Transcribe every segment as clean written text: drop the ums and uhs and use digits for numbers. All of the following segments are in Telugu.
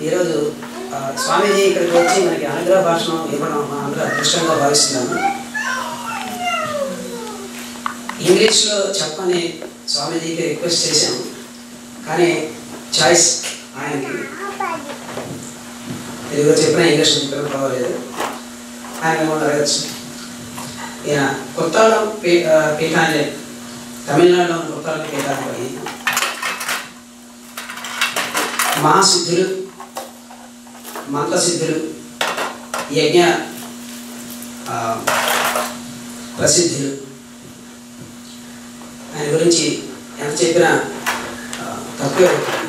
ఈరోజు స్వామీజీ ఇక్కడికి వచ్చి మనకి అనుగ్రహ భాషణం ఇవ్వడం అందరూ అదృష్టంగా భావిస్తున్నాను. ఇంగ్లీష్లో చెప్పని స్వామీజీకి రిక్వెస్ట్ చేశాను, కానీ చాయిస్ ఆయనకి. తెలుగులో చెప్పిన ఇంగ్లీష్ చెప్పిన పర్వాలేదు, ఆయన మిమ్మల్ని అడగచ్చు. ఈయన కొత్తగూడెం పీఠాన్ని, తమిళనాడులోని కొత్తగూడెం పీఠాన్ని మహాసిద్ధులు, మంత్రసిద్ధులు, యజ్ఞ ప్రసిద్ధులు, ఆయన గురించి ఎంత చెప్పినా తక్కువే ఉంటుంది.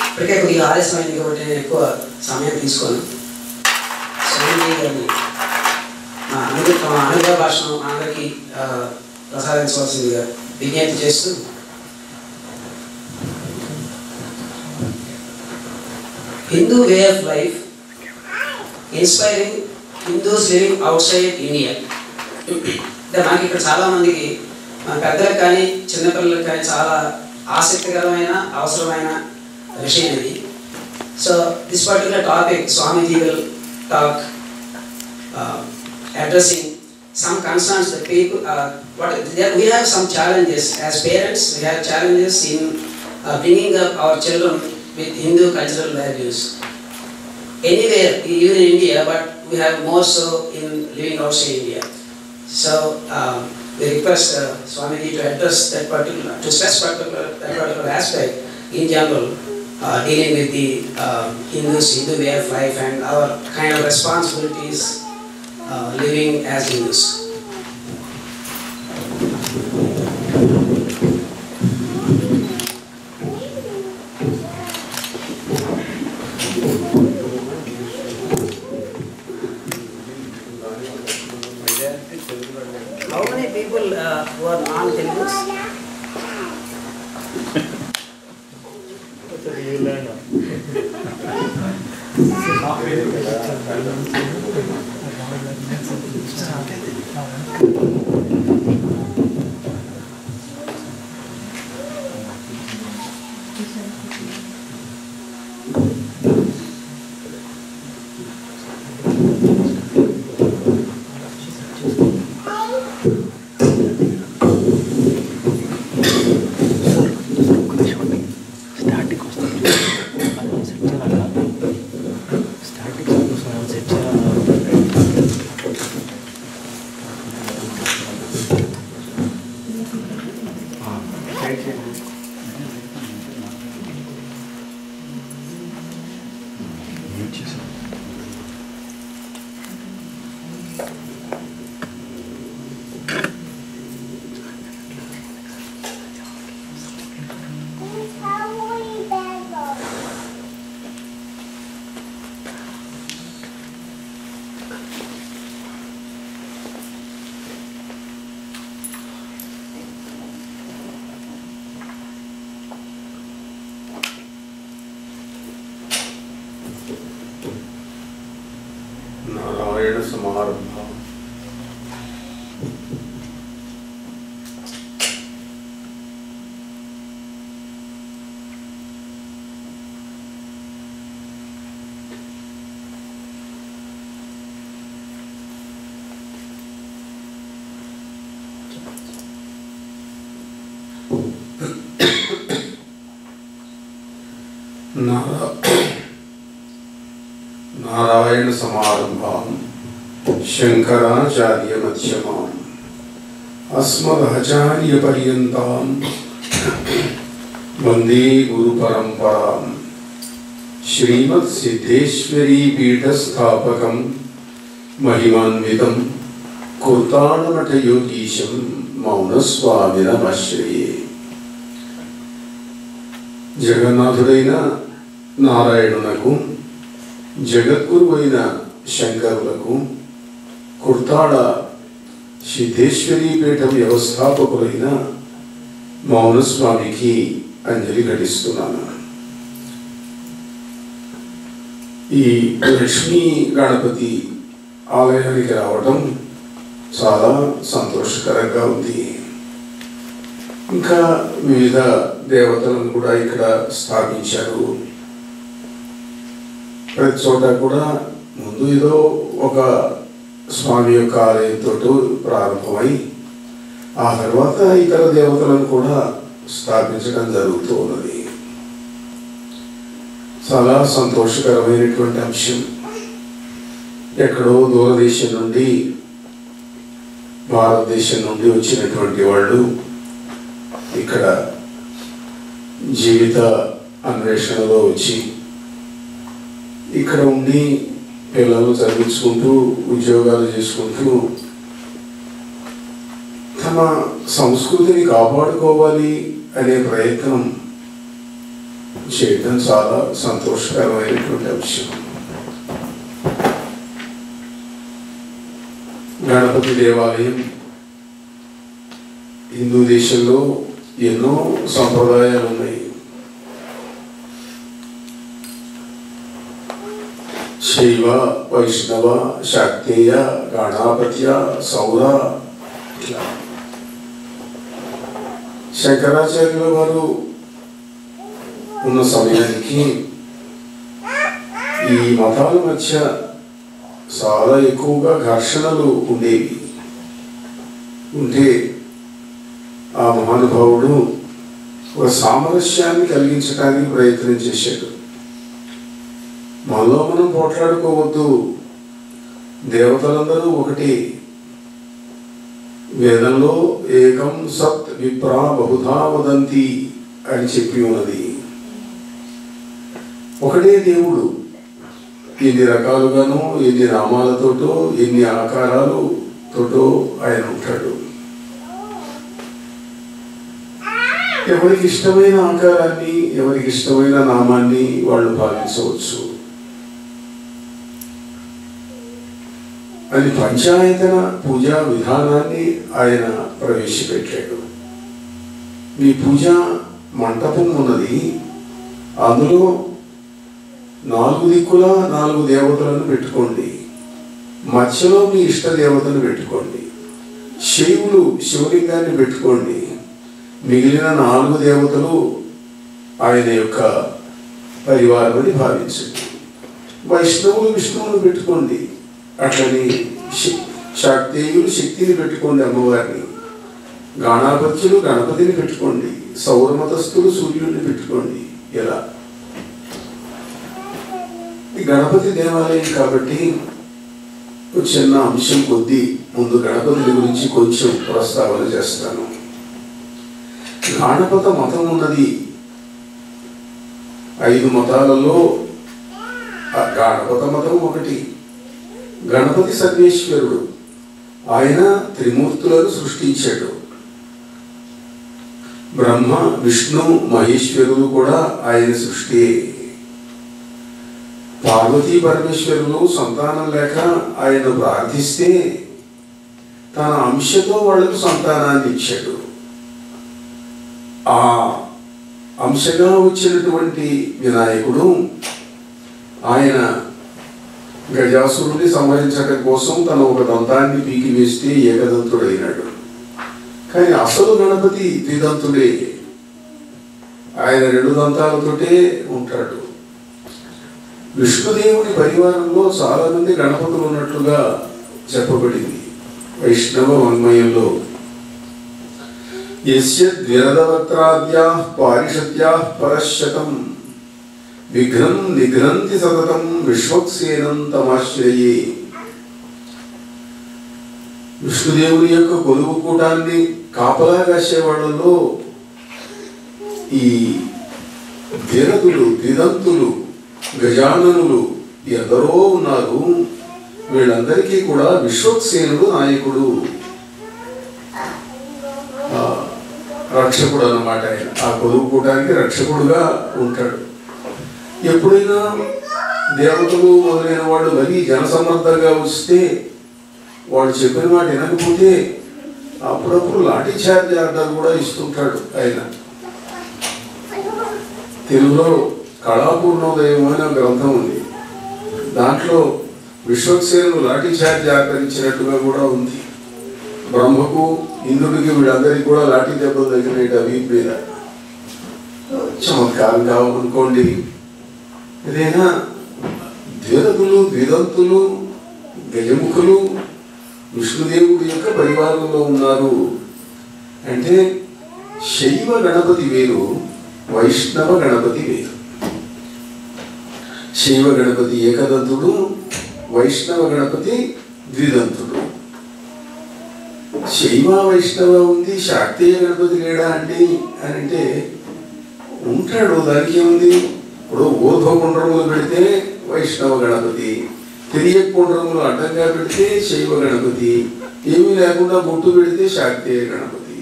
ఇప్పటికే కొద్దిగా ఆలస్యమైంది కాబట్టి నేను ఎక్కువ సమయం తీసుకోను. స్వామీజీ గారిని మా అనుగ్రహ భాషను అందరికీ ప్రసాదించవలసిందిగా విజ్ఞప్తి చేస్తూ, Hindu way of life inspiring Hindus living outside India. మనకి ఇక్కడ చాలామందికి, మన పెద్దలకు కానీ చిన్నపిల్లలకు కానీ చాలా ఆసక్తికరమైన అవసరమైన విషయం ఇది. So this particular topic Swamiji will talk addressing some concerns that people we have some challenges as parents. We have challenges in bringing up our children with Hindu cultural values anywhere, even in India, but we have more so in living outside India. So we request Swamiji to address that particular, to stress that particular aspect in general, dealing with the Hindu way of life and our kind of responsibilities living as Hindus. How many people who are non-Telugus? Narayan समारंभ नारायण समारंभां शंकराचार्य मध्यमाम् अस्मदाचार्य पर्यन्तां वंदे गुरु परंपरां श्रीमत् सिद्धेश्वरी पीठस्थापकं महिमान्वितं कुर्ताडमठ योगीशं मौनस्वामिनमाश्रये. जगन्नाथुडैन नारायणुनकु जगद्गुरुवैन शंकरुలకు కుర్తాడ సిద్ధేశ్వరీ పీఠం వ్యవస్థాపకులైన మౌనస్వామికి అంజలి ఘటిస్తున్నాను. ఈ లక్ష్మీ గణపతి ఆలయానికి రావడం చాలా సంతోషకరంగా ఉంది. ఇంకా వివిధ దేవతలను కూడా ఇక్కడ స్థాపించారు. ప్రతి చోట కూడా ముందు ఏదో ఒక స్వామి యొక్క ఆలయంతో ప్రారంభమై ఆ తర్వాత ఇతర దేవతలను కూడా స్థాపించడం జరుగుతూ ఉన్నది. చాలా సంతోషకరమైనటువంటి అంశం. ఎక్కడో దూరదేశం నుండి భారతదేశం నుండి వచ్చినటువంటి వాళ్ళు ఇక్కడ జీవిత అన్వేషణలో వచ్చి ఇక్కడ ఉండి పిల్లలు చదివించుకుంటూ ఉద్యోగాలు చేసుకుంటూ తమ సంస్కృతిని కాపాడుకోవాలి అనే ప్రయత్నం చేయడం చాలా సంతోషకరమైనటువంటి అంశం. గణపతి దేవాలయం హిందూ దేశంలో ఎన్నో సంప్రదాయాలు ఉన్నాయి. శైవ, వైష్ణవ, శాక్తేయ, గణాపత్య, సౌర, ఇట్లా శంకరాచార్యుల వారు ఉన్న సమయానికి ఈ మతాల మధ్య చాలా ఎక్కువగా ఘర్షణలు ఉండేవి. ఉంటే ఆ మహానుభావుడు ఒక సామరస్యాన్ని కలిగించడానికి ప్రయత్నం చేశాడు. మనలో మనం పోట్లాడుకోవద్దు, దేవతలందరూ ఒకటి, వేదంలో ఏకం సత్ విప్రా బహుధా వదంతి అని చెప్పి ఉన్నది. ఒకటే దేవుడు ఎన్ని రకాలుగానో ఎన్ని నామాలతోటో ఎన్ని ఆకారాలతోటో ఆయన ఉంటాడు. ఎవరికి ఇష్టమైన ఆకారాన్ని ఎవరికి ఇష్టమైన నామాన్ని వాళ్ళు భావించవచ్చు. అది పంచాయతన పూజా విధానాన్ని ఆయన ప్రవేశపెట్టాడు. మీ పూజా మంటపం ఉన్నది, అందులో 4 దిక్కులా 4 దేవతలను పెట్టుకోండి, మధ్యలో మీ ఇష్ట దేవతను పెట్టుకోండి, శివులు శివలింగాన్ని పెట్టుకోండి, మిగిలిన 4 దేవతలు ఆయన యొక్క పరివారం అని భావించండి. వైష్ణవులు విష్ణువును పెట్టుకోండి, అట్లని శాక్తేయులు శక్తిని పెట్టుకోండి, అమ్మవారిని, గణాపత్యులు గణపతిని పెట్టుకోండి, సౌరమతస్థులు సూర్యుడిని పెట్టుకోండి. ఇలా ఈ గణపతి దేవాలయం కాబట్టి ఒక చిన్న అంశం కొద్దీ ముందు గణపతి గురించి కొంచెం ప్రస్తావన చేస్తాను. గణపత మతం ఉన్నది. 5 మతాలలో గణపత మతం ఒకటి. గణపతి సర్వేశ్వరుడు, ఆయన త్రిమూర్తులను సృష్టించాడు. బ్రహ్మ విష్ణు మహేశ్వరులు కూడా ఆయన సృష్టి. పార్వతీ పరమేశ్వరులు సంతానం లేక ఆయన ప్రార్థిస్తే తన అంశతో వాళ్లకు సంతానాన్ని ఇచ్చాడు. ఆ అంశగా వచ్చినటువంటి వినాయకుడు ఆయన గజాసురుడిని సంహరించడం కోసం తన ఒక దంతాన్ని పీకి వేస్తే ఏకదంతుడైనాడు. కానీ అసలు గణపతి ద్విదంతుడే, ఆయన 2 దంతాలతోటే ఉంటాడు. విష్ణుదేవుని పరివారంలో చాలా మంది గణపతులు ఉన్నట్లుగా చెప్పబడింది వైష్ణవ వాంగ్మయంలో. యస్య ద్విరదవక్త్రాద్యాః పారిషద్యాః పరశతం విఘ్నం నిఘ్నంతి సతతం విశ్వక్సేనం తమాశ్రయే. విష్ణుదేవుని యొక్క కొలువు కూటాన్ని కాపలా కాసే వాళ్ళలో ఈ ధీరతులు ద్విదంతులు గజాననులు ఎందరో ఉన్నారు. వీళ్ళందరికీ కూడా విశ్వక్సేనుడు నాయకుడు, రక్షకుడు అన్నమాట. ఆయన ఆ కొలువు కూటానికి రక్షకుడుగా ఉంటాడు. ఎప్పుడైనా దేవతలు మొదలైన వాళ్ళు మరీ జనసమర్థంగా వస్తే వాళ్ళు చెప్పిన మాట వినకపోతే అప్పుడప్పుడు లాఠీ చార్జ్ ఆర్డర్ కూడా ఇస్తుంటాడు ఆయన. తెలుగులో కళాపూర్ణోదయం అనే గ్రంథం ఉంది, దాంట్లో విశ్వక్సేనుడు లాఠీ చార్జ్ ఆర్డర్ ఇచ్చినట్టుగా కూడా ఉంది. బ్రహ్మకు ఇంద్రుడికి వీళ్ళందరికీ కూడా లాఠీ దెబ్బలు తగిలినట్టు వీపు మీద. చమత్కారం కావాలనుకోండి. ఏదైనా ద్విరథులు, ద్విదంతులు, గజముఖులు విష్ణుదేవుడి యొక్క పరివారంలో ఉన్నారు అంటే శైవ గణపతి వేరు, వైష్ణవ గణపతి వేరు. శైవ గణపతి ఏకదంతుడు, వైష్ణవ గణపతి ద్విదంతుడు. శైవ వైష్ణవ ఉంది, శాక్తేయ గణపతి లేడా అండి అని అంటే ఉంటాడు. దానికి ఏముంది? ఇప్పుడు ఊర్ధ్వ పుండ్రములు పెడితే వైష్ణవ గణపతి, తిరిగే పుండ్రములు అడ్డంగా పెడితే శైవ గణపతి, ఏమీ లేకుండా బొట్టు పెడితే శాక్తేయ గణపతి.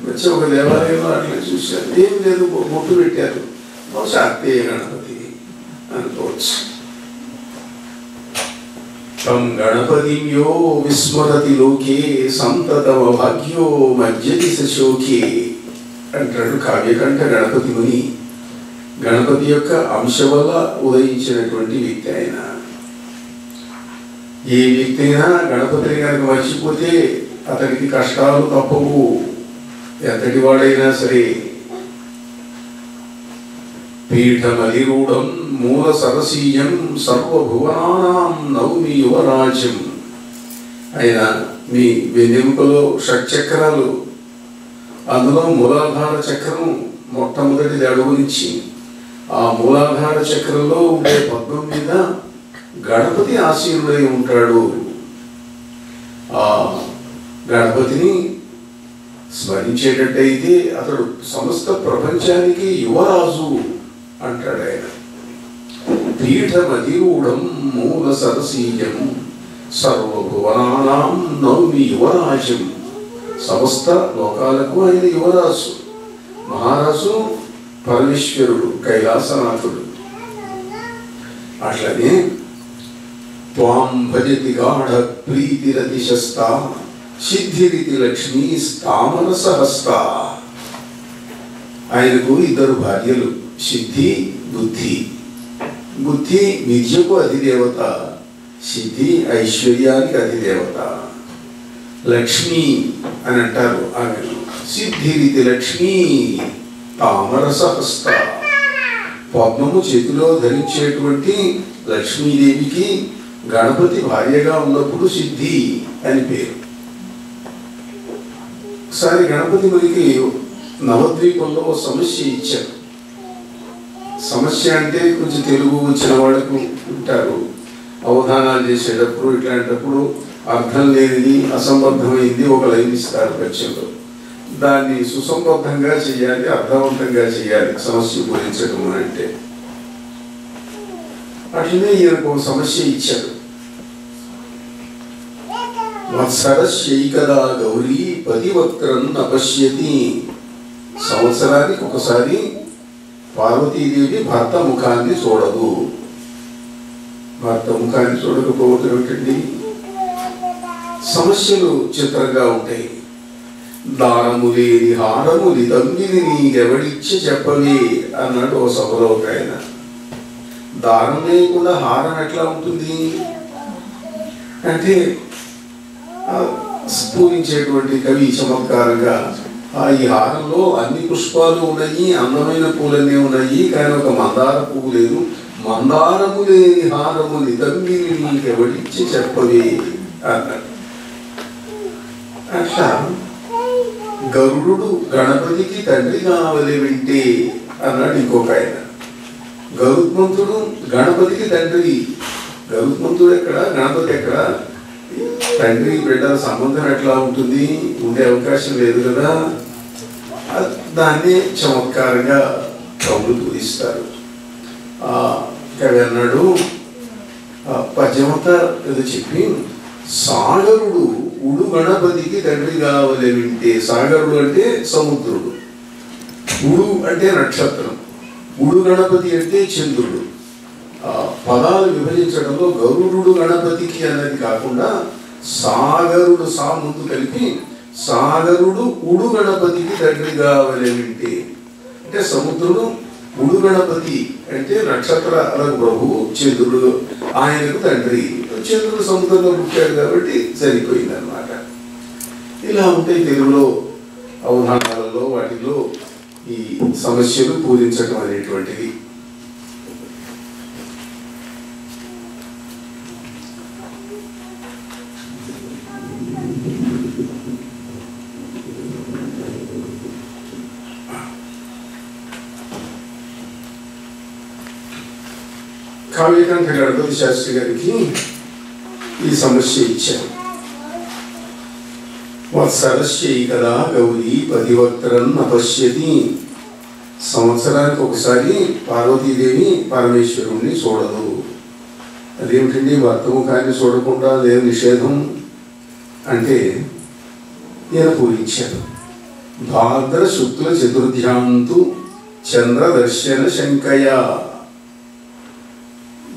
వచ్చి ఒక దేవాలయంలో అట్లా చూశారు, ఏమి లేదు బొట్టు పెట్టారు, శాక్తేయ గణపతి అనుకోవచ్చు. తం గణపతిం యో విస్మరతి లోకే సంతతమ భాగ్యో మజ్జతి శోకే అంటాడు కావ్యకంఠ గణపతి ముని. గణపతి యొక్క అంశ వల్ల ఉదయించినటువంటి వ్యక్తి ఆయన. ఏ వ్యక్తి అయినా గణపతిని కనుక మర్చిపోతే అతనికి కష్టాలు తప్పవు, ఎంతటి వాడైనా సరే. పీఠమధిరూఢం మూల సరసీయం సర్వభువనానాం నవమి యువరాజ్యం. ఆయన మీ వెన్నెముకలో షట్చక్రాలు, అందులో మూలాధార చక్రం మొట్టమొదటిది అడుగు నుంచి ఆ మూలాధార చక్రంలో ఉండే పద్మం మీద గణపతి ఆసీనుడై ఉంటాడు. ఆ గణపతిని స్మరించేటట్టయితే అతడు సమస్త ప్రపంచానికి యువరాజు అంటాడు ఆయన. పీఠమధిరూఢం మూల సరసీయం సర్వభువనానాం నవమి యువరాజ్యం. సమస్త లోకాలకు ఆయన యువరాజు. మహారాజు పరమేశ్వరుడు, కైలాసనాథుడు. అట్లనే త్వాం భజతి గాఢ ప్రీతిరతిశస్తా సిద్ధిరితి లక్ష్మీ స్థామన సహస్తా. ఆయనకు ఇద్దరు భార్యలు, సిద్ధి, బుద్ధి. బుద్ధి విద్యకు అధిదేవత, సిద్ధి ఐశ్వర్యానికి అధిదేవత. లక్ష్మి అని అంటారు ఆమెను. సిద్ధిరితి లక్ష్మీ తామర సహస్త. పద్మము చేతిలో ధరించేటువంటి లక్ష్మీదేవికి గణపతి భార్యగా ఉన్నప్పుడు సిద్ధి అని పేరు. ఒకసారి గణపతి మనకి నవద్వీపంలో సమస్య ఇచ్చారు. సమస్య అంటే కొంచెం తెలుగు వచ్చిన వాళ్ళకు ఉంటారు, అవధానాలు చేసేటప్పుడు ఇట్లాంటప్పుడు అర్థం లేనిది, అసంబద్ధమైంది ఒక లైన్ ఇస్తారు పద్యంలో. దాన్ని సుసంబద్ధంగా చేయాలి, అర్థవంతంగా చేయాలి సమస్య పూరించడం అంటే. అట్లనే ఈయనకు ఒక సమస్య ఇచ్చారు. వత్సరస్యైకదా గౌరీ పతివక్రం నపశ్యతి. సంవత్సరానికి ఒకసారి పార్వతీదేవి భర్త ముఖాన్ని చూడదు. భర్త ముఖాన్ని చూడకపోవడం ఏమిటండి? సమస్యలు చిత్రంగా ఉంటాయి. దారము లేని హారము లిదంబిని నీకెవడిచ్చి చెప్పవే అన్నాడు ఓ సభలో ఒక ఆయన. దారం లేకుండా హారం ఎట్లా ఉంటుంది అంటే పూరించేటువంటి కవి చమత్కారంగా ఈ హారంలో అన్ని పుష్పాలు ఉన్నాయి, అందమైన పూలన్నీ ఉన్నాయి, కానీ ఒక మందార పువ్వు లేదు. మందారము లేని హారము లిదంబిని నీకెవడిచ్చి చెప్పవే అన్నాడు. అట్లా గరుడు గణపతికి తండ్రి కావలి వింటే అన్నాడు ఇంకొక ఆయన. గరుత్మంతుడు గణపతికి తండ్రి. గరుత్మంతుడు ఎక్కడ, గణపతి ఎక్కడ? తండ్రి బిడ్డల సంబంధం ఎట్లా ఉంటుంది? ఉండే అవకాశం లేదు కదా. దాన్ని చమత్కారంగా కవులు పూరిస్తారు. కవి అన్నాడు, పద్యమంతా ఏదో చెప్పి, సాగరుడు ఉడు గణపతికి తండ్రి కావలి వింటే. సాగరుడు అంటే సముద్రుడు, ఉడు అంటే నక్షత్రం, ఉడు గణపతి అంటే చంద్రుడు. పదాలు విభజించడంలో గరుడు గణపతికి అన్నది కాకుండా సాగరుడు సా ముందు కలిపి సాగరుడు ఉడు గణపతికి తండ్రి కావలి వింటే అంటే సముద్రుడు, ఉడు గణపతి అంటే నక్షత్రాలకు ప్రభువు, చంద్రుడు ఆయనకు తండ్రి. చంద్రుడు సముద్రంలో పుట్టాడు కాబట్టి సరిపోయింది అన్నమాట. ఇలా ఉంటాయి తెలుగులో అవధానాలలో వాటిలో ఈ సమస్యలు పూరించడం అనేటువంటిది. కావ్యకాంత గణపతి శాస్త్రి గారికి ఈ సమస్య ఇచ్చారు. వత్సరస్యై కదా గౌరీ పతివక్తరం నపశ్యతి. సంవత్సరానికి ఒకసారి పార్వతీదేవి పరమేశ్వరుణ్ణి చూడదు. అదేమిటండి భర్తముఖాన్ని చూడకుండా లేదు నిషేధం అంటే ఈయన పూరించారు. భాద్ర శుక్ల చతుర్థ్యాంతు చంద్రదర్శన శంకయ.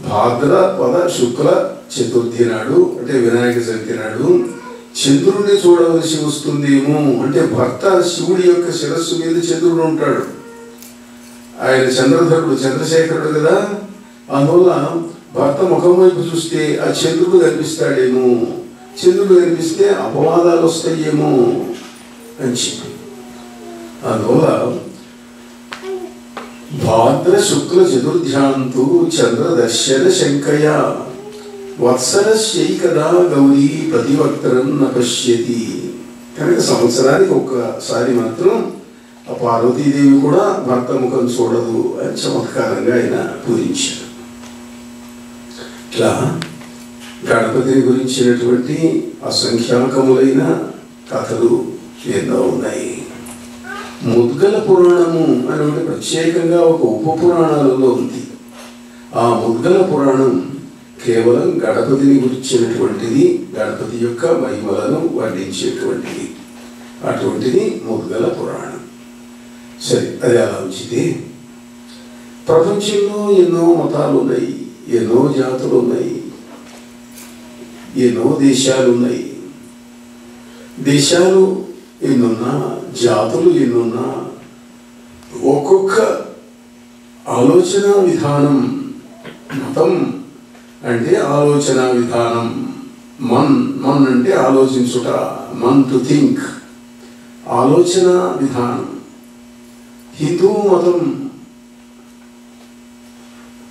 భాద్రపద శుక్ల చతుర్థి నాడు అంటే వినాయక చవితి నాడు చంద్రుడిని చూడవలసి వస్తుందేమో. అంటే భర్త శివుడి యొక్క శిరస్సు మీద చంద్రుడు ఉంటాడు. ఆయన చంద్రధరుడు చంద్రశేఖరుడు కదా. అందువల్ల భర్త ముఖం వైపు చూస్తే ఆ చంద్రుడు కనిపిస్తాడేమో, చంద్రుడు కనిపిస్తే అపవాదాలు వస్తాయేమో అని చెప్పి అందువల్ల భాద్ర శుక్ల చతుర్థ్యాంతు చంద్రదర్శన శంకయ వత్సరస్యై కదా గౌరీ ప్రతివక్తరం నపశ్యతి. కనుక సంవత్సరానికి ఒక్కసారి మాత్రం ఆ పార్వతీదేవి కూడా భర్త ముఖం చూడదు అని చమత్కారంగా ఆయన పూరించారు. ఇట్లా గణపతిని గురించినటువంటి అసంఖ్యాకములైన కథలు ఎన్నో ఉన్నాయి. ముద్గల పురాణము అని ప్రత్యేకంగా ఒక ఉప పురాణాలలో ఉంది. ఆ ముద్గల పురాణం కేవలం గణపతిని గురించినటువంటిది, గణపతి యొక్క మహిమలను వర్ణించేటువంటిది. అటువంటిది ముద్గల పురాణం. సరే, అది అలా ఉంచితే ప్రపంచంలో ఎన్నో మతాలు ఉన్నాయి, ఎన్నో జాతులు ఉన్నాయి, ఎన్నో దేశాలు ఉన్నాయి. దేశాలు ఎన్నున్నా, జాతులు ఎన్నున్నా, ఒక్కొక్క ఆలోచన విధానం, మతం అంటే ఆలోచన విధానం, మన్ అంటే ఆలోచించుట, మన్ టు థింక్, ఆలోచన విధానం. హిందూ మతం,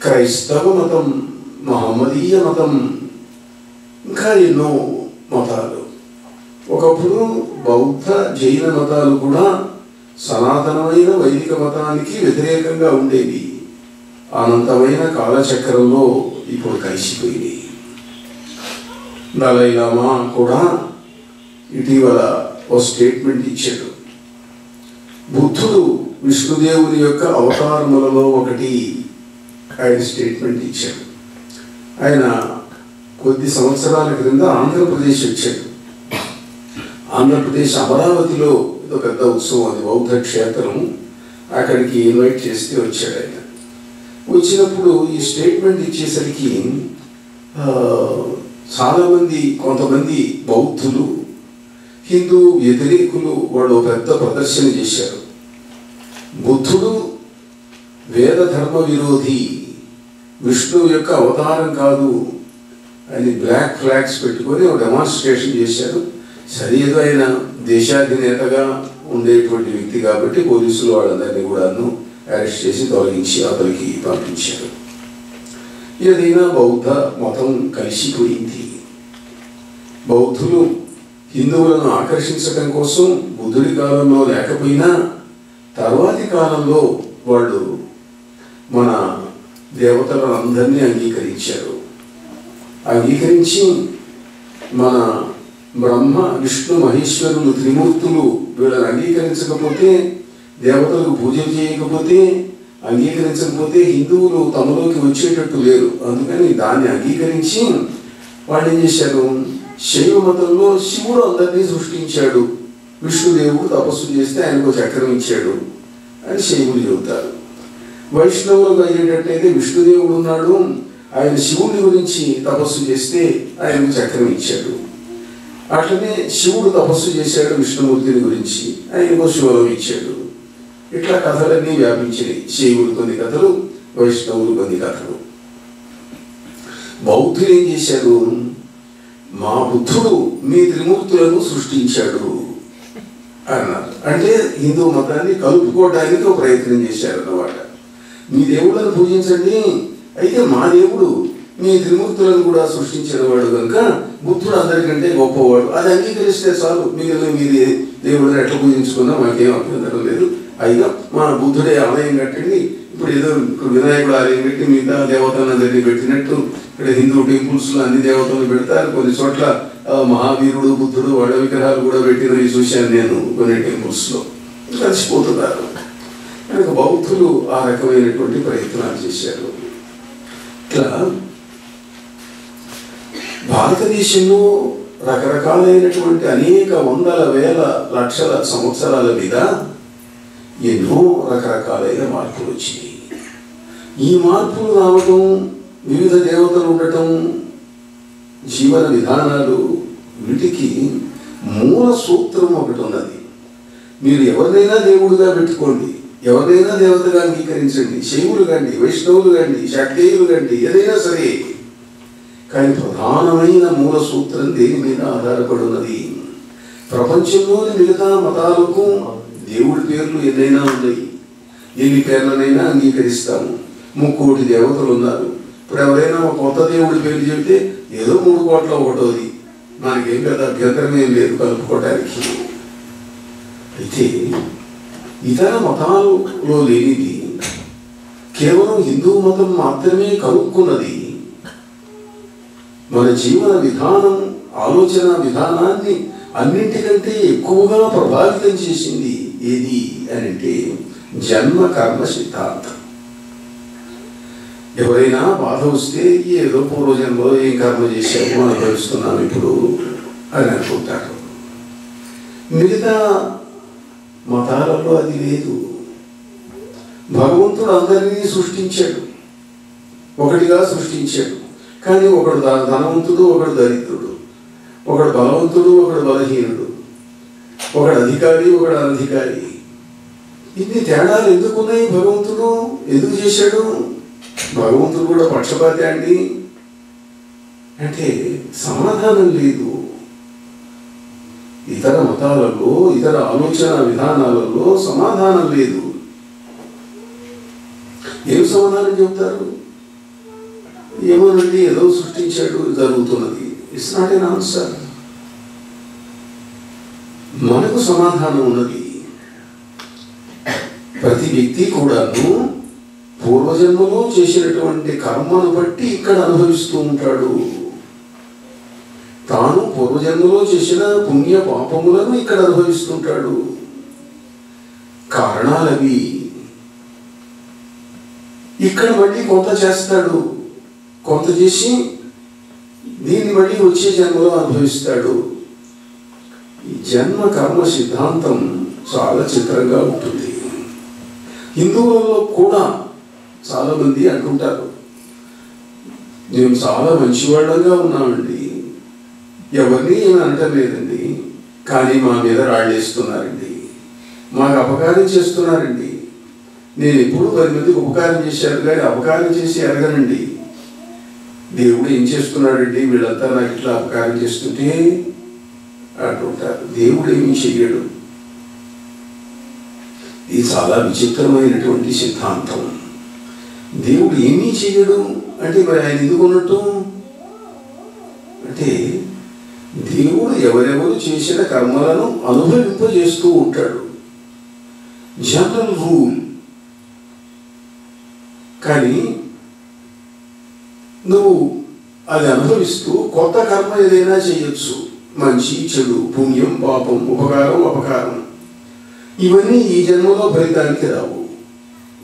క్రైస్తవ మతం, మహమ్మదీయ మతం, ఇంకా ఎన్నో మతాలు. ఒకప్పుడు బౌద్ధ జైన మతాలు కూడా సనాతనమైన వైదిక మతానికి వ్యతిరేకంగా ఉండేవి. అనంతమైన కాలచక్రంలో ఇప్పుడు కలిసిపోయినాయి. దలై లామా కూడా ఇటీవల ఓ స్టేట్మెంట్ ఇచ్చాడు. బుద్ధుడు విష్ణుదేవుని యొక్క అవతారములలో ఒకటి ఆయన స్టేట్మెంట్ ఇచ్చాడు. ఆయన కొద్ది సంవత్సరాల క్రింద ఆంధ్రప్రదేశ్ వచ్చాడు. ఆంధ్రప్రదేశ్ అమరావతిలో ఏదో పెద్ద ఉత్సవం, అది బౌద్ధ క్షేత్రం. అక్కడికి ఇన్వైట్ చేస్తే వచ్చాడు ఆయన. వచ్చినప్పుడు ఈ స్టేట్మెంట్ ఇచ్చేసరికి చాలామంది, కొంతమంది బౌద్ధులు, హిందూ వ్యతిరేకులు వాళ్ళు పెద్ద ప్రదర్శన చేశారు. బుద్ధుడు వేద ధర్మ విరోధి, విష్ణువు యొక్క అవతారం కాదు అని బ్లాక్ ఫ్లాగ్స్ పెట్టుకొని ఒక డెమాన్స్ట్రేషన్ చేశారు. సరే, ఏదో ఆయన దేశాధినేతగా ఉండేటువంటి వ్యక్తి కాబట్టి పోలీసులు వాళ్ళందరినీ కూడాను అరెస్ట్ చేసి తొలగించి అతనికి పంపించారు. ఏదైనా బౌద్ధ మతం కలిసిపోయింది. బౌద్ధులు హిందువులను ఆకర్షించడం కోసం బుద్ధుడి కాలంలో లేకపోయినా తర్వాతి కాలంలో వాళ్ళు మన దేవతలను అందరినీ అంగీకరించారు. అంగీకరించి మన బ్రహ్మ విష్ణు మహేశ్వరులు త్రిమూర్తులు వీళ్ళని అంగీకరించకపోతే, దేవతలకు పూజలు చేయకపోతే, అంగీకరించకపోతే హిందువులు తమలోకి వచ్చేటట్టు లేరు. అందుకని దాన్ని అంగీకరించి వాళ్ళు ఏం చేశారు, శైవ మతంలో శివుడు అందరినీ సృష్టించాడు, విష్ణుదేవుడు తపస్సు చేస్తే ఆయనకు చక్రం ఇచ్చాడు అని శైవులు చెబుతారు. వైష్ణవులకు అయ్యేటట్టయితే విష్ణుదేవుడు ఉన్నాడు, ఆయన శివుడి గురించి తపస్సు చేస్తే ఆయనకు చక్రం ఇచ్చాడు. అట్లనే శివుడు తపస్సు చేశాడు విష్ణుమూర్తిని గురించి, ఆయనకు శూలం ఇచ్చాడు. ఇట్లా కథలన్నీ వ్యాపించినాయి. శైవులు కొన్ని కథలు, వైష్ణవులు కొన్ని కథలు. బౌద్ధులు ఏం చేశారు, మా బుద్ధుడు మీ త్రిమూర్తులను సృష్టించాడు, అన్నారు. అంటే హిందూ మతాన్ని కలుపుకోవడానికి ఒక ప్రయత్నం చేశారన్నమాట. మీ దేవుళ్ళను పూజించండి, అయితే మా దేవుడు మీ త్రిమూర్తులను కూడా సృష్టించిన వాడు కనుక బుద్ధుడు అందరికంటే గొప్పవాడు, అది అంగీకరిస్తే చాలు, మిగిలిన మీరు దేవుడిని ఎట్లా పూజించుకున్నా మాకేం అభ్యంతరం లేదు, అయినా మా బుద్ధుడే ఆలయం కట్టండి. ఇప్పుడు ఏదో వినాయకుడు ఆలయం పెట్టి మిగతా దేవతలందరినీ పెట్టినట్టు ఇక్కడ హిందూ టెంపుల్స్లో అన్ని దేవతలను పెడతారు. కొన్ని చోట్ల మహావీరుడు బుద్ధుడు వాళ్ళ విగ్రహాలు కూడా పెట్టినవి చూశాను నేను కొన్ని టెంపుల్స్లో. కలిసిపోతున్నారు కనుక బౌద్ధులు ఆ రకమైనటువంటి ప్రయత్నాలు చేశారు. ఇట్లా భారతదేశంలో రకరకాలైనటువంటి అనేక వందల వేల లక్షల సంవత్సరాల మీద ఎన్నో రకరకాలైన మార్పులు వచ్చినాయి. ఈ మార్పులు రావటం, వివిధ దేవతలు ఉండటం, జీవన విధానాలు, వీటికి మూల సూత్రం ఒకటి ఉన్నది. మీరు ఎవరినైనా దేవుడిగా పెట్టుకోండి, ఎవరినైనా దేవతగా అంగీకరించండి, శైవులు కండి, వైష్ణవులు కండి, శాక్తేయులు కండి, ఏదైనా సరే, కానీ ప్రధానమైన మూల సూత్రం దేని మీద ఆధారపడి ఉన్నది. ప్రపంచంలోని మిగతా మతాలకు దేవుడి పేర్లు ఎన్నైనా ఉన్నాయి, ఎన్ని పేర్లనైనా అంగీకరిస్తాము. 3 కోటి దేవతలు ఉన్నారు. ఇప్పుడు ఎవరైనా ఒక కొత్త దేవుడి పేరు చెబితే ఏదో 3 కోట్ల ఒకటోది, మనకేం పెద్ద అభ్యంతరం ఏం లేదు కలుపుకోవడానికి. అయితే ఇతర మతాలలో లేనిది కేవలం హిందూ మతం మాత్రమే కనుక్కున్నది. మన జీవన విధానం, ఆలోచన విధానాన్ని అన్నింటికంటే ఎక్కువగా ప్రభావితం చేసింది ఏది అని అంటే జన్మ కర్మ సిద్ధాంతం. ఎవరైనా బాధ వస్తే ఏదో పూర్వజన్మలో ఏం కర్మ చేశామో అనుభవిస్తున్నాం ఇప్పుడు అని అనుకుంటారు. మిగతా మతాలలో అది లేదు. భగవంతుడు అందరినీ సృష్టించాడు, ఒకటిగా సృష్టించాడు. కానీ ఒకడు ధనవంతుడు, ఒకడు దరిద్రుడు, ఒకడు బలవంతుడు, ఒకడు బలహీనుడు, ఒకడు అధికారి, ఒకడు అనధికారి. ఇన్ని తేడాలు ఎందుకున్నాయి? భగవంతుడు ఎందుకు చేశాడు? భగవంతుడు కూడా పక్షపాతి అండి అంటే సమాధానం లేదు. ఇతర మతాలలో, ఇతర ఆలోచన విధానాలలో సమాధానం లేదు. ఏం సమాధానం చెబుతారు? ఏమోనండి, ఏదో సృష్టించాడు, జరుగుతున్నది. It's not an answer. మనకు సమాధానం ఉన్నది. ప్రతి వ్యక్తి కూడాను పూర్వజన్మలో చేసినటువంటి కర్మను బట్టి ఇక్కడ అనుభవిస్తూ ఉంటాడు. తాను పూర్వజన్మలో చేసిన పుణ్య పాపములను ఇక్కడ అనుభవిస్తుంటాడు. కారణాలవి. ఇక్కడ మళ్ళీ కొంత చేస్తాడు, కొంత చేసి దీన్ని మళ్ళీ వచ్చే జన్మలో అనుభవిస్తాడు. ఈ జన్మ కర్మ సిద్ధాంతం చాలా చిత్రంగా ఉంటుంది. హిందువులలో కూడా చాలా మంది అంటుంటారు, మేము చాలా మంచివాళ్ళంగా ఉన్నామండి, ఎవరిని ఏమి అనటం లేదండి, కానీ మా మీద రాళ్ళేస్తున్నారండి, మాకు అపకారం చేస్తున్నారండి. నేను ఎప్పుడు 10 మందికి ఉపకారం చేశాను కానీ అపకారం చేసి ఎరగనండి. దేవుడు ఏం చేస్తున్నాడండి, వీళ్ళంతా నాకు ఇట్లా అపకారం చేస్తుంటే అంటుంటారు. దేవుడు ఏమీ చెయ్యడు. ఇది చాలా విచిత్రమైనటువంటి సిద్ధాంతం. దేవుడు ఏమీ చెయ్యడు అంటే మరి ఆయన ఎందుకు ఉన్నట్టు? అంటే దేవుడు ఎవరెవరు చేసిన కర్మలను అనుభవింపజేస్తూ ఉంటాడు, జనరల్ రూల్. కానీ నువ్వు అది అనుభవిస్తూ కొత్త కర్మ ఏదైనా చేయొచ్చు, మంచి చెడు, పుణ్యం పాపం, ఉపకారం అపకారం. ఇవన్నీ ఈ జన్మలో ఫలితానికి రావు,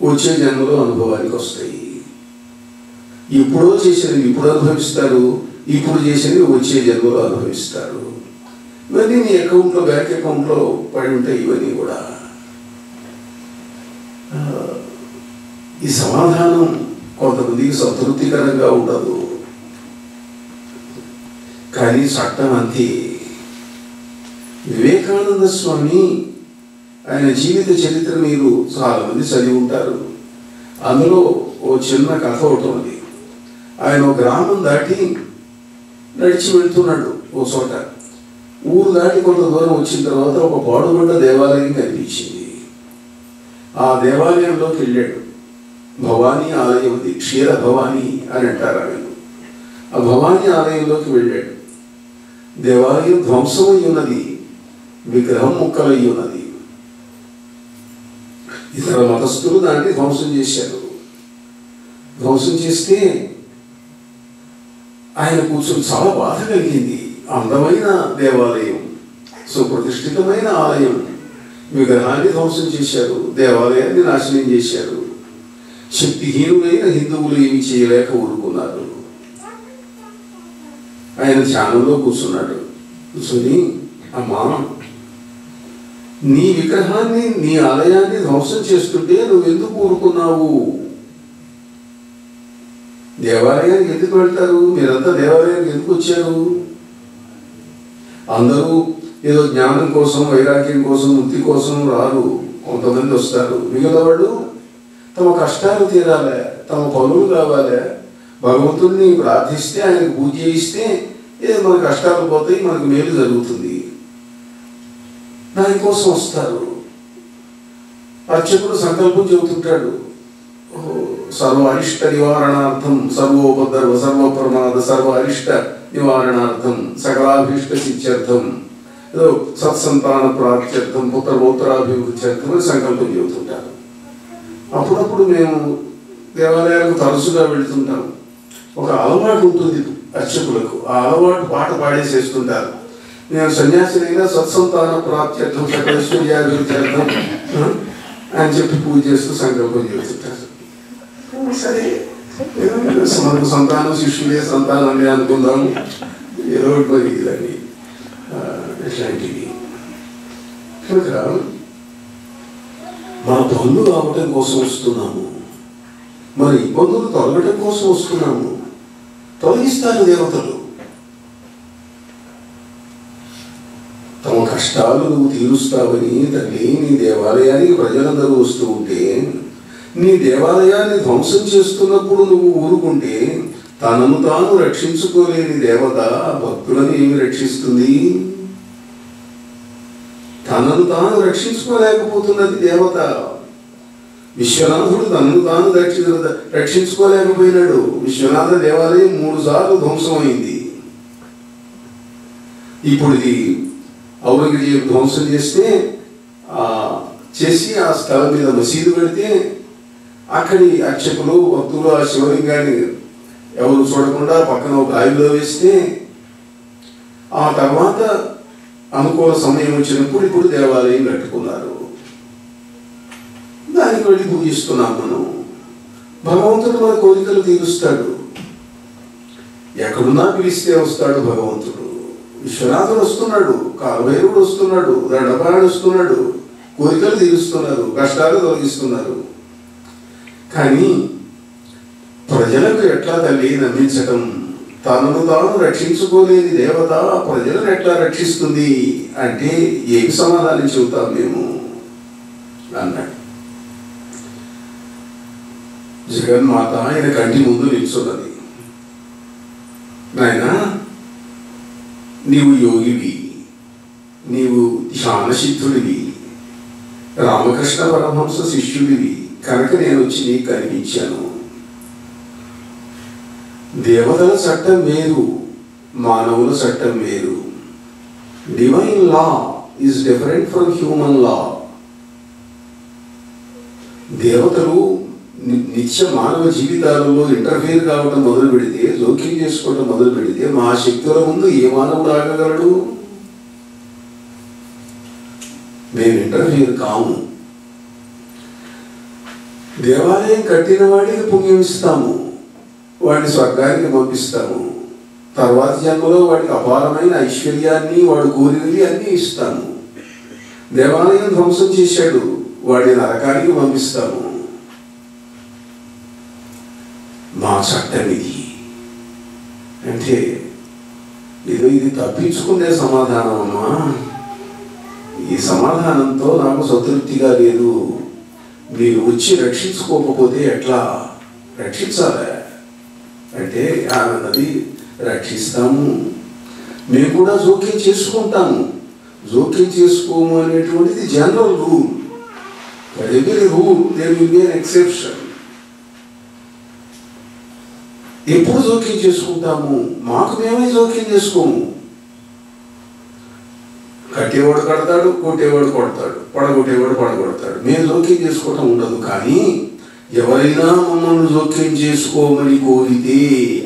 వచ్చే జన్మలో అనుభవానికి వస్తాయి. ఎప్పుడో చేసినవి ఇప్పుడు అనుభవిస్తారు, ఇప్పుడు చేసినవి వచ్చే జన్మలో అనుభవిస్తారు. ఇవన్నీ నీ అకౌంట్లో, బ్యాంక్ అకౌంట్లో పడి ఉంటాయి. ఇవన్నీ కూడా ఈ సమాధానం కొంతమందికి సంతృప్తికరంగా ఉండదు, కానీ చట్టం అంతే. వివేకానంద స్వామి ఆయన జీవిత చరిత్ర మీరు చాలా మంది చదివి ఉంటారు. అందులో ఓ చిన్న కథ ఒకటి ఉంది. ఆయన ఒక గ్రామం దాటి నడిచి వెళ్తున్నాడు ఓ చోట. ఊరు దాటి కొంత దూరం వచ్చిన తర్వాత ఒక పాడుబడ్డ దేవాలయం కనిపించింది. ఆ దేవాలయంలోకి వెళ్ళాడు. భవానీ ఆలయం ఉంది, క్షీర భవానీ అని అంటారు ఆయన. ఆ భవానీ ఆలయంలోకి వెళ్ళాడు. దేవాలయం ధ్వంసమై ఉన్నది, విగ్రహం ముక్కలై ఉన్నది. ఇతర మతస్థులు దాన్ని ధ్వంసం చేశారు. ధ్వంసం చేస్తే ఆయన కూర్చొని చాలా బాధ కలిగింది. అందమైన దేవాలయం, సుప్రతిష్ఠితమైన ఆలయం, విగ్రహాన్ని ధ్వంసం చేశారు, దేవాలయాన్ని నాశనం చేశారు. శక్తిహీనులైన హిందువులు ఏమి చేయలేక ఊరుకున్నారు. ఆయన ధ్యానంలో కూర్చున్నాడు. కూర్చొని, అమ్మా, నీ విగ్రహాన్ని, నీ ఆలయాన్ని ధ్వంసం చేస్తుంటే నువ్వెందుకు ఊరుకున్నావు? దేవాలయానికి ఎందుకు వెళ్తారు? మీరంతా దేవాలయానికి ఎందుకు వచ్చారు? అందరూ ఏదో జ్ఞానం కోసం, వైరాగ్యం కోసం, ముక్తి కోసం రారు. కొంతమంది వస్తారు. మిగతా వాళ్ళు తమ కష్టాలు తీరాలి, తమ పనులు కావాలి, భగవంతుడిని ప్రార్థిస్తే, ఆయనకు పూజ చేయిస్తే ఏదో మన కష్టాలు పోతాయి, మనకు మేలు జరుగుతుంది, దానికోసం వస్తారు. అర్చకుడు సంకల్పం చెబుతుంటాడు, సర్వ అరిష్ట నివారణార్థం, సర్వోపద్రవ సర్వప్రమాద సర్వ అరిష్ట నివారణార్థం, సకలాభీష్ట సిద్ధ్యర్థం, ఏదో సత్సంతాన ప్రాప్త్యర్థం, పుత్రపౌత్రాభివృద్ధ్యర్థం అని సంకల్పం చెబుతుంటారు. అప్పుడప్పుడు మేము దేవాలయాలకు తరచుగా వెళుతుంటాం. ఒక అలవాటు ఉంటుంది అర్చకులకు. ఆ అలవాటు పాట పాడేసేస్తుంటారు. నేను సన్యాసినైనా సత్సంతాన ప్రాప్త్యర్థం, సకలైశ్వర్యాభివృద్ధ్యర్థం అని చెప్పి పూజ చేస్తూ సంకల్పం చేస్తుంటారు. సరే, మనకు సంతానం శిష్యులే సంతానాన్ని అనుకుందాము, ఏదో ఒకటి ఇదని ఇట్లాంటివి. కనుక మన పనులు రావటం కోసం వస్తున్నాము, మన ఇబ్బందులు తొలగటం కోసం వస్తున్నాము. తొలగిస్తారు దేవతలు. తమ కష్టాలు నువ్వు తీరుస్తావని తల్లి నీ దేవాలయానికి ప్రజలందరూ వస్తూ ఉంటే, నీ దేవాలయాన్ని ధ్వంసం చేస్తున్నప్పుడు నువ్వు ఊరుకుంటే, తనను తాను రక్షించుకోలేని దేవత భక్తులను ఏమి రక్షిస్తుంది? తనను తాను రక్షించుకోలేకపోతున్నది దేవత. విశ్వనాథుడు తనను తాను రక్షించుకోలేకపోయినాడు. విశ్వనాథ దేవాలయం 3 సార్లు ధ్వంసమైంది. ఇప్పుడు ఇది ఔరంగజేబు ధ్వంసం చేసి ఆ స్థలం మీద మసీదు పెడితే అక్కడి అర్చకులు, భక్తులు ఆ శివలింగాన్ని ఎవరు చూడకుండా పక్కన ఒక బావిలో వేస్తే, ఆ తర్వాత అనుకూల సమయం వచ్చినప్పుడు ఇప్పుడు దేవాలయం కట్టుకున్నారు. దానికి వెళ్ళి పూజిస్తున్నాం మనం. భగవంతుడు మన కోరికలు తీరుస్తాడు. ఎక్కడున్నా పిలిస్తే వస్తాడు భగవంతుడు. విశ్వనాథుడు వస్తున్నాడు, కాలభైరవుడు వస్తున్నాడు, దండపాణుడు వస్తున్నాడు, కోరికలు తీరుస్తున్నారు, కష్టాలు తొలగిస్తున్నారు. కానీ ప్రజలకు ఎట్లా తల్లి నమ్మించటం? తనను తాను రక్షించుకోలేని దేవత ప్రజలను ఎట్లా రక్షిస్తుంది అంటే ఏమి సమాధానం చెబుతాం మేము అన్నాడు. జగన్మాత ఆయన కంటి ముందు నిల్చున్నది. నాయనా, నీవు యోగివి, నీవు ధ్యానసిద్ధుడివి, రామకృష్ణ పరమహంస శిష్యుడివి కనుక నేను వచ్చి నీకు కనిపించాను. దేవతల చట్టం వేరు, మానవుల చట్టం వేరు. Divine law is different from human law. దేవతలు నిత్య మానవ జీవితాలలో ఇంటర్ఫియర్ కావడం మొదలు పెడితే, జోక్యం చేసుకోవడం మొదలు పెడితే, మా శక్తుల ముందు ఏ మానవుడు ఆగగలడు? మేము ఇంటర్ఫియర్ కాము. దేవాలయం కట్టిన వాడికి పుణ్యం ఇస్తాము, వాడిని స్వర్గానికి పంపిస్తాము. తర్వాత జన్మలో వాడికి అపారమైన ఐశ్వర్యాన్ని, వాడు కోరినవి అన్నీ ఇస్తాము. దేవాలయం ధ్వంసం చేశాడు, వాడిని నరకానికి పంపిస్తాము. మా చట్టం ఇది అంటే ఇది తప్పించుకునే సమాధానం అమ్మా. ఈ సమాధానంతో నాకు సంతృప్తిగా లేదు. మీరు వచ్చి రక్షించుకోకపోతే ఎట్లా? రక్షించాలి అంటే ఆమె రక్షిస్తాము. మేము కూడా జోక్యం చేసుకుంటాము. జోక్యం చేసుకోము అనేటువంటిది general rule. For every rule there will be an exception. ఎప్పుడు జోక్యం చేసుకుంటాము? మాకు మేమే జోక్యం చేసుకోము. కట్టేవాడు కడతాడు, కొట్టేవాడు కొడతాడు, పడగొట్టేవాడు పడగొడతాడు. మేము జోక్యం చేసుకోవటం ఉండదు. కానీ ఎవరైనా మమ్మల్ని జోక్యం చేసుకోమని కోరితే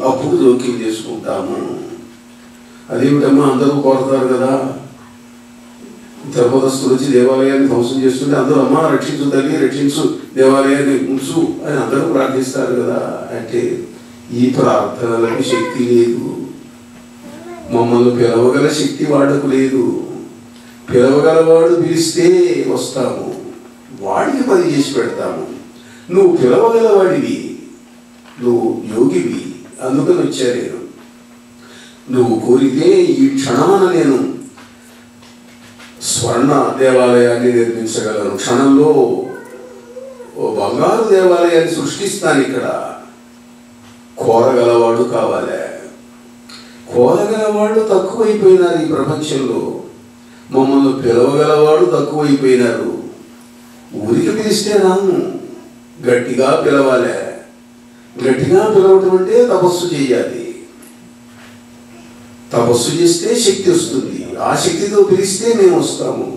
అప్పుడు జోక్యం చేసుకుంటాము. అదేమిటమ్మా అందరూ కోరతారు కదా. ధర్మదస్తులు వచ్చి దేవాలయాన్ని ధ్వంసం చేస్తుంటే అందరూ అమ్మా రక్షించు తల్లి, రక్షించు, దేవాలయాన్ని ఉంచు అని అందరూ ప్రార్థిస్తారు కదా. అంటే ఈ ప్రార్థనలకు శక్తి లేదు. మమ్మల్ని పిలవగల శక్తి వాడకు లేదు. పిలవగలవాడు పిలిస్తే వస్తాము, వాడికి పని చేసి పెడతాము. నువ్వు పిలవగలవాడివి, నువ్వు యోగివి, అందుకని వచ్చా నేను. నువ్వు కోరితే ఈ క్షణాన నేను స్వర్ణ దేవాలయాన్ని నిర్మించగలను, క్షణంలో ఓ బంగారు దేవాలయాన్ని సృష్టిస్తాను. ఇక్కడ కోరగలవాడు కావాలి. కోరగలవాళ్ళు తక్కువైపోయినారు ఈ ప్రపంచంలో. మమ్మల్ని పిలవగలవాడు తక్కువైపోయినారు. ఊరికి పిలిస్తే రాము, గట్టిగా పిలవాలి. గట్టిగా పిలవటం అంటే తపస్సు చేయాలి. తపస్సు చేస్తే శక్తి వస్తుంది. ఆ శక్తితో పిలిస్తే మేము వస్తాము.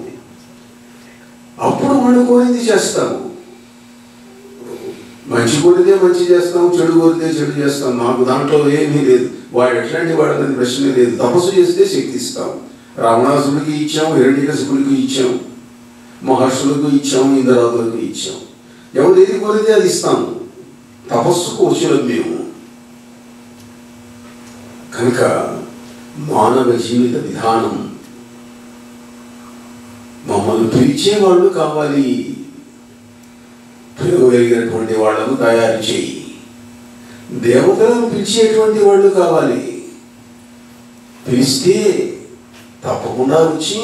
అప్పుడు మనం కోరింది చేస్తాము. మంచి కోరితే మంచి చేస్తాం, చెడు కోరితే చెడు చేస్తాం. మాకు దాంట్లో ఏమీ లేదు. వాడు ఎట్లాంటి వాడు అనేది ప్రశ్నే లేదు. తపస్సు చేస్తే శక్తి ఇస్తాం. రావణాసుడికి ఇచ్చాం, హిరణ్యకశిపుడికి ఇచ్చాం, మహర్షులకు ఇచ్చాం, ఇంద్రాదులకు ఇచ్చాం. ఎవరు ఏది కోరితే అది ఇస్తాము. తపస్సుకు వచ్చులం మేము. కనుక మానవ జీవిత విధానం మమ్మల్ని పిలిచేవాళ్ళు కావాలి. పిలవగలిగినటువంటి వాళ్ళను తయారు చేయి. దేవతలను పిలిచేటువంటి వాళ్ళు కావాలి. పిలిస్తే తప్పకుండా వచ్చి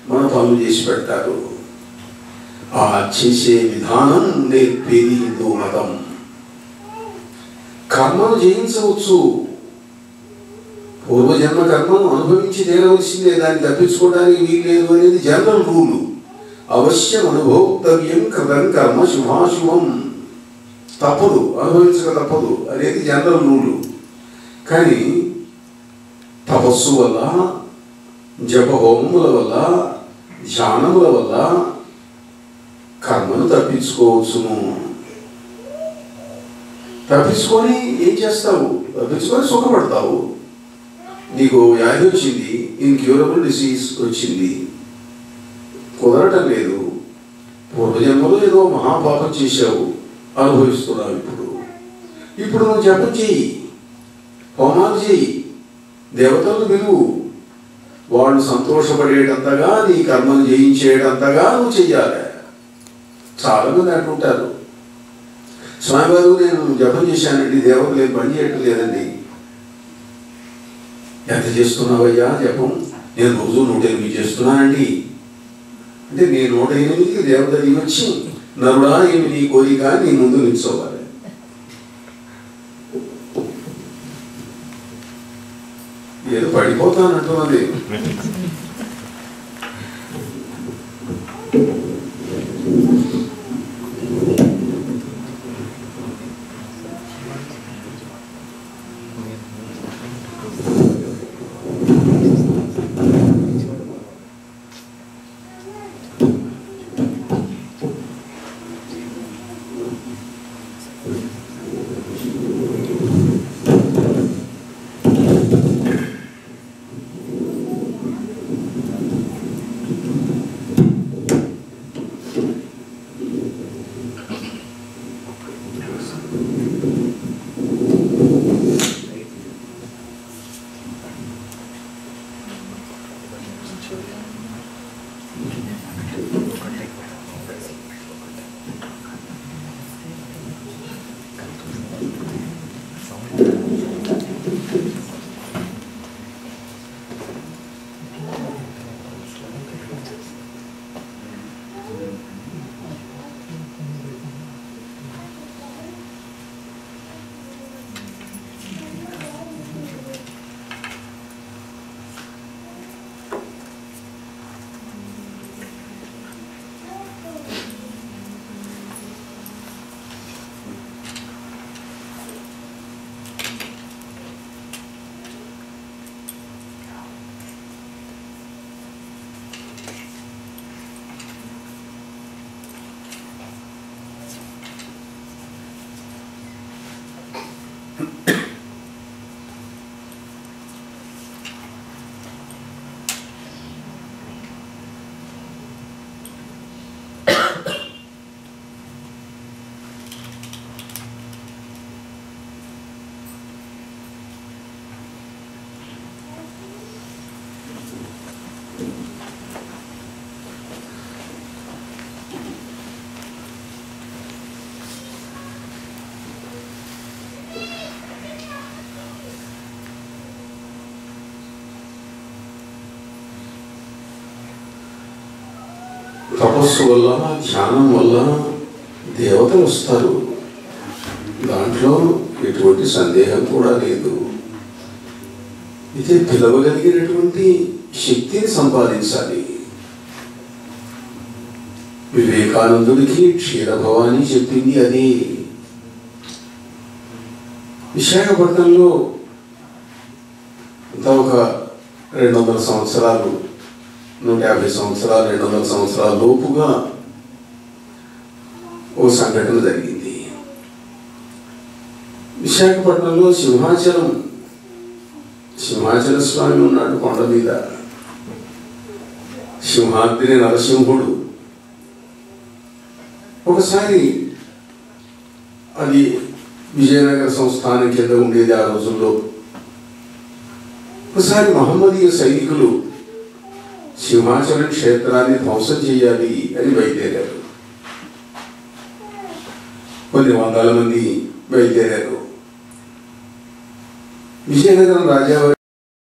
మన పనులు చేసి పెడతారు. ఆ చేసే విధానం నేర్పేది హిందూ మతం. కర్మను జయించవచ్చు. పూర్వజన్మ కర్మను అనుభవించి తీరవలసిందే, దాన్ని తప్పించుకోవడానికి వీల్లేదు అనేది జనరల్ రూలు. అవశ్యం అనుభోక్తవ్యం కృతం కర్మ శుభాశుభం. తప్పదు, అనుభవించక తప్పదు అనేది జనరల్ రూలు. కానీ తపస్సు వల్ల, జపహోమముల వల్ల, ధ్యానముల వల్ల కర్మను తప్పించుకోవచ్చును. తప్పించుకొని ఏం చేస్తావు? తప్పించుకొని సుఖపడతావు. నీకు వ్యాధి వచ్చింది, ఇన్క్యూరబుల్ డిసీజ్ వచ్చింది, కుదరటం లేదు. పూర్వజన్మలో ఏదో మహాపాపం చేశావు, అనుభవిస్తున్నావు. ఇప్పుడు నువ్వు జపం చేయి, హోమాలు చేయి, దేవతలను పిలువు. వాళ్ళు సంతోషపడేటంతగా, నీ కర్మను జయించేటంతగా నువ్వు చెయ్యాలి. చాలామంది అంటుంటారు, స్వామివారు నేను జపం చేశానండి, దేవతలు ఏం పని చేయటం లేదండి. ఎంత చేస్తున్నావయ్యా జపం? నేను రోజు 108 చేస్తున్నానండి. అంటే నీ 108కి దేవత దిగొచ్చి నరుడా ఏమి నీ కోరిక నీ ముందు నిల్చోవాలి. ఏదో పడిపోతానంటున్నది. తపస్సు వల్ల, ధ్యానం వల్ల దేవతలు వస్తారు. దాంట్లో ఎటువంటి సందేహం కూడా లేదు. అయితే పిలవగలిగినటువంటి శక్తిని సంపాదించాలి. వివేకానందుడికి క్షీరభవాని చెప్పింది అదే. విశాఖపట్నంలో అంతా ఒక 200 సంవత్సరాలు, 150 సంవత్సరాలు, 200 సంవత్సరాల లోపుగా ఓ సంఘటన జరిగింది. విశాఖపట్నంలో సింహాచల స్వామి ఉన్నాడు కొండ మీద. సింహాద్రి నరసింహుడు. ఒకసారి అది విజయనగర సంస్థానం కింద ఉండేది ఆ రోజుల్లో. ఒకసారి మహమ్మదీయ సైనికులు సింహాచల క్షేత్రాన్ని ధ్వంసం చేయాలి అని బయలుదేరారు. కొన్ని వందల మంది బయలుదేరారు. విజయనగరం రాజావారి